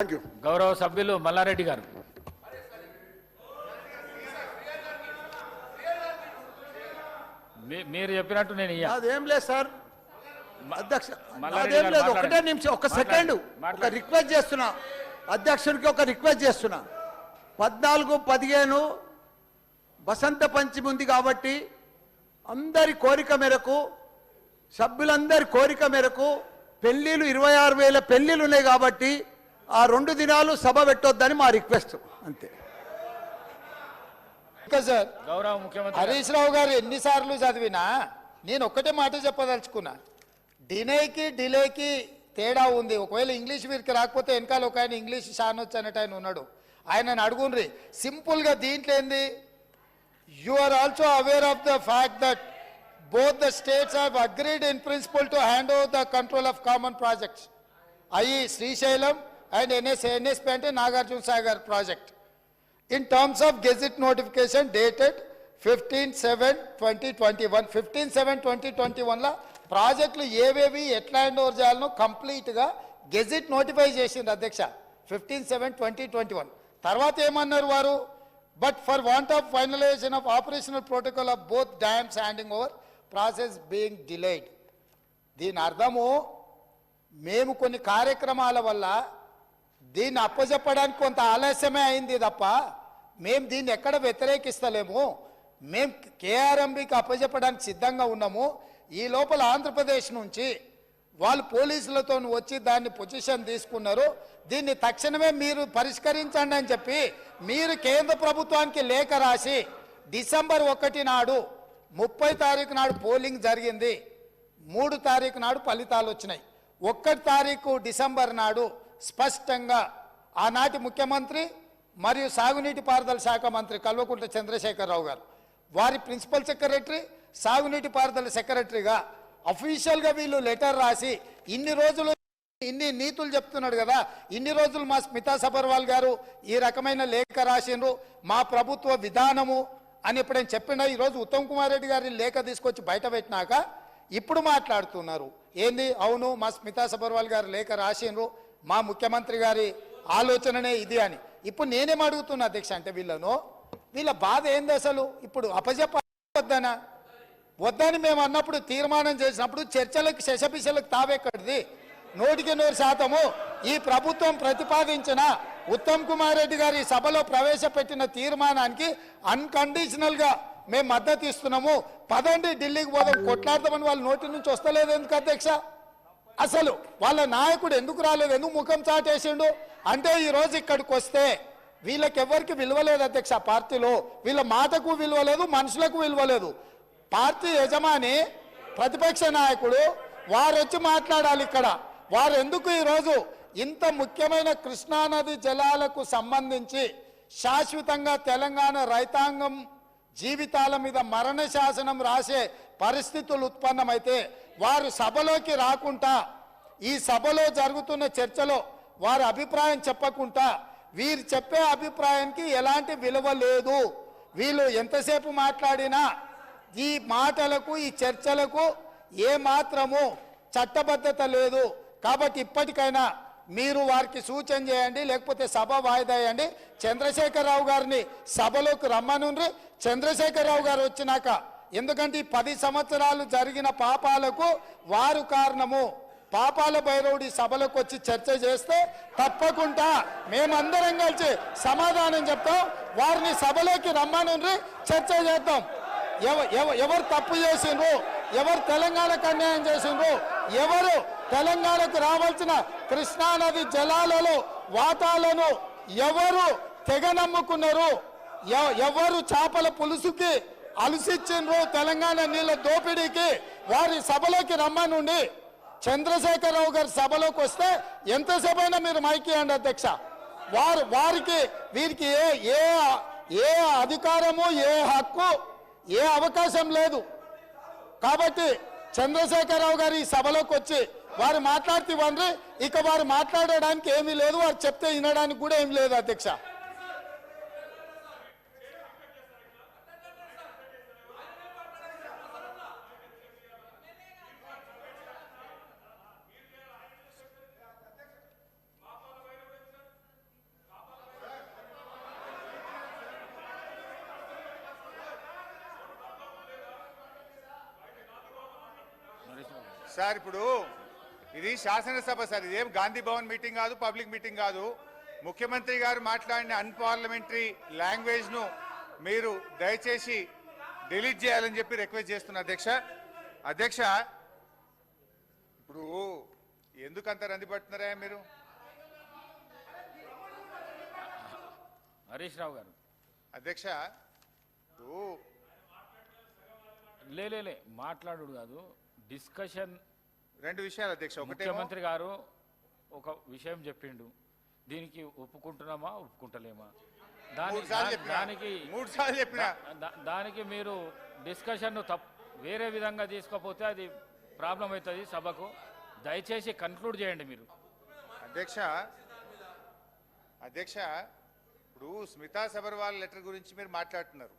Thank you. గౌరవ సభ్యులు మల్లారెడ్డి గారు. మీరు చెప్పినట్టు నేను అదేం లేదు సార్ అధ్యక్ష, అదేం లేదు. ఒకటే నిమిషం, ఒక సెకండ్, ఒక రిక్వెస్ట్ చేస్తున్నా అధ్యక్షుడికి, ఒక రిక్వెస్ట్ చేస్తున్నా. 14-15 వసంత పంచమి ఉంది కాబట్టి అందరి కోరిక మేరకు, సభ్యులందరి కోరిక మేరకు పెళ్లిళ్ళు 26,000 పెళ్లిళ్ళు ఉన్నాయి కాబట్టి ఆ 2 దినాలు సభ పెట్టొద్దని మా రిక్వెస్ట్, అంతే. సార్, గౌరవ ముఖ్యమంత్రి హరీష్ రావు గారు ఎన్నిసార్లు చదివినా నేను ఒక్కటే మాట చెప్పదలుచుకున్నా. డిలేకి తేడా ఉంది. ఒకవేళ ఇంగ్లీష్ వీరికి రాకపోతే వెనకాల ఒక ఆయన ఇంగ్లీష్ షానొచ్చు అన్నట్టు ఆయన ఉన్నాడు, ఆయనను అడుగుండ్రి. సింపుల్గా దీంట్లో ఏంది, you are also aware of the fact that both the states have agreed in principle to hand over the control of common projects, i.e. Srisailam and NSP ante Nagarjuna Sagar project, in terms of gazette notification dated 15/7/2021. 15/7/2021 la ప్రాజెక్టులు ఏవేవి ఎట్లా hand over చేయాలనో కంప్లీట్గా gazette notify చేసింది అధ్యక్ష 15/7/2021. తర్వాత ఏమన్నారు వారు, but for want of finalisation of operational protocol of both dams handing over process being delayed. దీని అర్థము, మేము కొన్ని కార్యక్రమాల వల్ల దీన్ని అప్పచెప్పడానికి కొంత ఆలస్యమే అయింది తప్ప మేము దీన్ని ఎక్కడ వ్యతిరేకిస్తలేము. మేము కేఆర్ఎంబికి అప్పచెప్పడానికి సిద్ధంగా ఉన్నాము. ఈ లోపల ఆంధ్రప్రదేశ్ నుంచి వాళ్ళు పోలీసులతో వచ్చి దాన్ని పొజిషన్ తీసుకున్నారు. దీన్ని తక్షణమే మీరు పరిష్కరించండి అని చెప్పి మీరు కేంద్ర ప్రభుత్వానికి లేఖ రాసి డిసెంబర్ 1 నాడు 30 తారీఖు నాడు పోలింగ్ జరిగింది. 3 తారీఖు నాడు ఫలితాలు వచ్చినాయి. 1 తారీఖు డిసెంబర్ నాడు స్పష్టంగా ఆనాటి ముఖ్యమంత్రి మరియు సాగునీటి పారుదల శాఖ మంత్రి కల్వకుంట్ల చంద్రశేఖరరావు గారు, వారి ప్రిన్సిపల్ సెక్రటరీ, సాగునీటి పారుదల సెక్రటరీగా అఫీషియల్గా వీళ్ళు లెటర్ రాసి ఇన్ని రోజులు ఇన్ని నీతులు చెప్తున్నాడు కదా, ఇన్ని రోజులు మా స్మితా సబర్వాల్ గారు ఈ రకమైన లేఖ రాసిండ్రు, మా ప్రభుత్వ విధానము అని ఎప్పుడైనా చెప్పినా ఈరోజు ఉత్తమ్ కుమార్ రెడ్డి గారిని లేఖ తీసుకొచ్చి బయట పెట్టినాక ఇప్పుడు మాట్లాడుతున్నారు ఏంది, అవును మా స్మితా సబర్వాల్ గారు లేఖ రాసిండ్రు, మా ముఖ్యమంత్రి గారి ఆలోచననే ఇది అని. ఇప్పుడు నేనేం అడుగుతున్నా అధ్యక్ష అంటే వీళ్ళ బాధ ఏంది అసలు? ఇప్పుడు అప్పచెప్పొద్దనా వద్దని మేము అన్నప్పుడు, తీర్మానం చేసినప్పుడు చర్చలకు శశపిశలకు తావెక్కడిది? 100% ఈ ప్రభుత్వం ప్రతిపాదించిన ఉత్తమ్ కుమార్ రెడ్డి గారి సభలో ప్రవేశపెట్టిన తీర్మానానికి అన్కండిషనల్గా మేము మద్దతు ఇస్తున్నాము. పదండి ఢిల్లీకి పోదాం కొట్లాడతామని వాళ్ళ నోటి నుంచి వస్తలేదు ఎందుకు అధ్యక్ష? అసలు వాళ్ళ నాయకుడు ఎందుకు రాలేదు, ఎందుకు ముఖం చాటేసిండు అంటే ఈరోజు ఇక్కడికి వస్తే వీళ్ళకెవ్వరికి విలువలేదు అధ్యక్ష. పార్టీలో వీళ్ళ మాటకు విలువలేదు, మనుషులకు విలువలేదు. పార్టీ యజమాని ప్రతిపక్ష నాయకుడు వారు వచ్చి మాట్లాడాలి ఇక్కడ. వారు ఎందుకు ఈరోజు ఇంత ముఖ్యమైన కృష్ణానది జలాలకు సంబంధించి శాశ్వతంగా తెలంగాణ రైతాంగం జీవితాల మీద మరణ శాసనం రాసే పరిస్థితులు ఉత్పన్నమైతే వారు సభలోకి రాకుండా, ఈ సభలో జరుగుతున్న చర్చలో వారి అభిప్రాయం చెప్పకుండా, వీరు చెప్పే అభిప్రాయానికి ఎలాంటి విలువ లేదు. వీళ్ళు ఎంతసేపు మాట్లాడినా ఈ మాటలకు ఈ చర్చలకు ఏ మాత్రము చట్టబద్ధత లేదు. కాబట్టి ఇప్పటికైనా మీరు వారికి సూచన చేయండి, లేకపోతే సభ వాయిదా వేయండి. చంద్రశేఖరరావు గారిని సభలోకి రమ్మనుండ్రి. చంద్రశేఖరరావు గారు వచ్చినాక, ఎందుకంటే ఈ 10 సంవత్సరాలు జరిగిన పాపాలకు వారు కారణము. పాపాల భైరవుడి సభలోకి వచ్చి చర్చ చేస్తే తప్పకుండా మేమందరం కలిసి సమాధానం చెప్తాం. వారిని సభలోకి రమ్మనుండ్రి, చర్చ చేద్దాం. ఎవరు తప్పు చేసిండ్రు, ఎవరు తెలంగాణకు అన్యాయం చేసిండ్రు, ఎవరు తెలంగాణకు రావాల్సిన కృష్ణానది జలాలలో వాటాలను ఎవరు తెగనమ్ముకున్నారు, ఎవరు చేపల పులుసుకి అలసిచ్చిండ్రు వారి నీళ్ళ దోపిడీకి, వారి సభలోకి రమ్మనుండి. చంద్రశేఖరరావు గారి సభలోకి వస్తే ఎంతసేపైనా మీరు మైక్ ఇవ్వండి అధ్యక్ష. వారికి వీరికి ఏ అధికారము, ఏ హక్కు, ఏ అవకాశం లేదు. కాబట్టి చంద్రశేఖరరావు గారు ఈ సభలోకి వచ్చి వారు మాట్లాడితే ఇవ్వండి. ఇక వారు మాట్లాడడానికి ఏమీ లేదు, వారు చెప్తే వినడానికి కూడా ఏం లేదు అధ్యక్ష. సార్ ఇప్పుడు ఇది శాసనసభ సార్, ఇదేం గాంధీ భవన్ మీటింగ్ కాదు, పబ్లిక్ మీటింగ్ కాదు. ముఖ్యమంత్రి గారు మాట్లాడిన అన్పార్లమెంటరీ లాంగ్వేజ్ ను మీరు దయచేసి డిలీట్ చేయాలని చెప్పి రిక్వెస్ట్ చేస్తున్నా అధ్యక్ష. అధ్యక్ష ఇప్పుడు ఎందుకంత రంది పడుతున్నారా మీరు? హరీష్ రావు గారు అధ్యక్ష ఇప్పుడు లే మాట్లాడు కాదు, డిస్కషన్. రెండు విషయాలు అధ్యక్ష. ఒకటే ముఖ్యమంత్రి గారు ఒక విషయం చెప్పిండు, దీనికి ఒప్పుకుంటున్నామా ఒప్పుకుంటలేమా, మూడు సార్లు చెప్పిన దానికి మీరు డిస్కషన్ వేరే విధంగా తీసుకోపోతే అది ప్రాబ్లం అవుతుంది సభకు. దయచేసి కన్క్లూడ్ చేయండి మీరు. అధ్యక్ష ఇప్పుడు స్మితా సబర్వాల్ లెటర్ గురించి మీరు మాట్లాడుతున్నారు.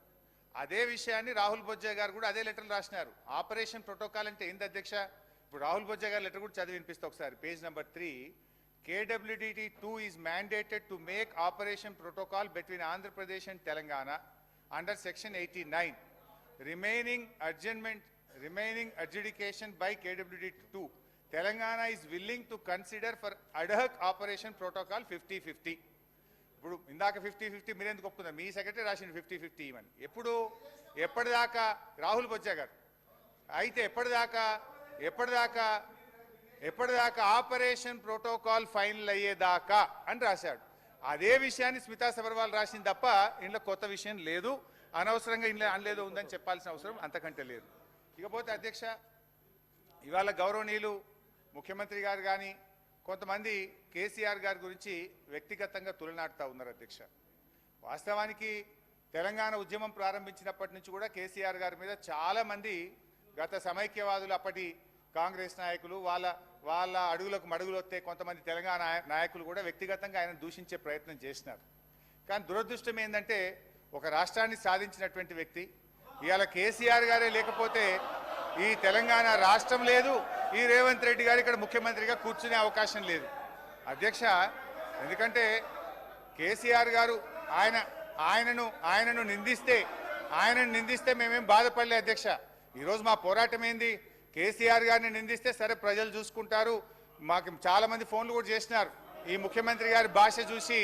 అదే విషయాన్ని రాహుల్ బొజ్జా గారు కూడా అదే లెటర్ రాసినారు. ఆపరేషన్ ప్రోటోకాల్ అంటే ఏంది అధ్యక్ష? ఇప్పుడు రాహుల్ బొజ్జా గారి లెటర్ కూడా చదివి వినిపిస్తా ఒకసారి. Page number 3, KWDT 2 is mandated to make operation protocol between Andhra Pradesh and Telangana under section 89. Remaining adjudication by KWDT 2. Telangana is willing to consider for ad hoc operation protocol 50-50. ఇప్పుడు ఇందాక 50-50 మీరు ఎందుకు ఒప్పుకున్నారు? మీ secretary రాసింది 50-50 ఇవని. ఎప్పటిదాకా రాహుల్ బొజ్జా గారు అయితే ఎప్పటిదాకా ఆపరేషన్ ప్రోటోకాల్ ఫైనల్ అయ్యేదాకా అని రాశాడు. అదే విషయాన్ని స్మితా సబర్వాల్ రాసింది తప్ప ఇంట్లో కొత్త విషయం లేదు. అనవసరంగా ఇంట్లో అనలేదో ఉందని చెప్పాల్సిన అవసరం అంతకంటే లేదు. ఇకపోతే అధ్యక్ష, ఇవాళ గౌరవనీయులు ముఖ్యమంత్రి గారు కానీ కొంతమంది కేసీఆర్ గారి గురించి వ్యక్తిగతంగా తులనాడుతూ ఉన్నారు అధ్యక్ష. వాస్తవానికి తెలంగాణ ఉద్యమం ప్రారంభించినప్పటి నుంచి కూడా కేసీఆర్ గారి మీద చాలామంది గత సమైక్యవాదులు, అప్పటి కాంగ్రెస్ నాయకులు, వాళ్ళ అడుగులకు మడుగులు వస్తే కొంతమంది తెలంగాణ నాయకులు కూడా వ్యక్తిగతంగా ఆయన దూషించే ప్రయత్నం చేసినారు. కానీ దురదృష్టం ఏంటంటే ఒక రాష్ట్రాన్ని సాధించినటువంటి వ్యక్తి ఇవాళ కేసీఆర్ గారే లేకపోతే ఈ తెలంగాణ రాష్ట్రం లేదు, ఈ రేవంత్ రెడ్డి గారు ఇక్కడ ముఖ్యమంత్రిగా కూర్చునే అవకాశం లేదు అధ్యక్ష. ఎందుకంటే కేసీఆర్ గారు ఆయనను నిందిస్తే మేమేం బాధపడలే అధ్యక్ష. ఈరోజు మా పోరాటం ఏంది? కేసీఆర్ గారిని నిందిస్తే సరే ప్రజలు చూసుకుంటారు. మాకు చాలా మంది ఫోన్లు కూడా చేసినారు. ఈ ముఖ్యమంత్రి గారి భాష చూసి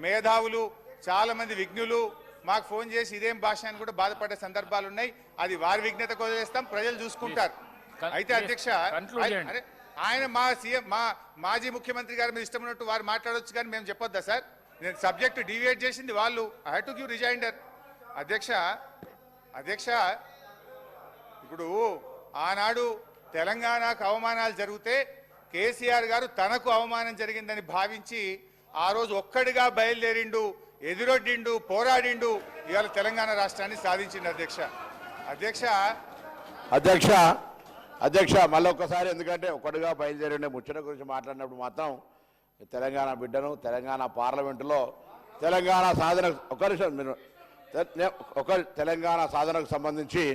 మేధావులు, చాలా మంది విజ్ఞులు మాకు ఫోన్ చేసి ఇదేం భాష అని కూడా బాధపడే సందర్భాలు ఉన్నాయి. అది వారి విజ్ఞతకు వదిలేస్తాం, ప్రజలు చూసుకుంటారు. అయితే అధ్యక్ష, ఆయన మాజీ ముఖ్యమంత్రి గారి మీద ఇష్టం ఉన్నట్టు వారు మాట్లాడొచ్చు, కానీ మేము చెప్పొద్దా సార్? నేను సబ్జెక్టు డివియేట్ చేసింది వాళ్ళు. I have to give rejoinder అధ్యక్ష. ఇప్పుడు ఆనాడు తెలంగాణకు అవమానాలు జరిగితే కేసీఆర్ గారు తనకు అవమానం జరిగిందని భావించి ఆ రోజు ఒక్కడిగా బయలుదేరిండు, ఎదురొడ్డిండు, పోరాడిండు, ఇవాళ తెలంగాణ రాష్ట్రాన్ని సాధించింది అధ్యక్ష మళ్ళీ ఒక్కసారి, ఎందుకంటే ఒక్కడిగా బయలుదేరిండే ముచ్చట గురించి మాట్లాడినప్పుడు మాత్రం తెలంగాణ బిడ్డను తెలంగాణ పార్లమెంటులో తెలంగాణ సాధన తెలంగాణ సాధనకు సంబంధించి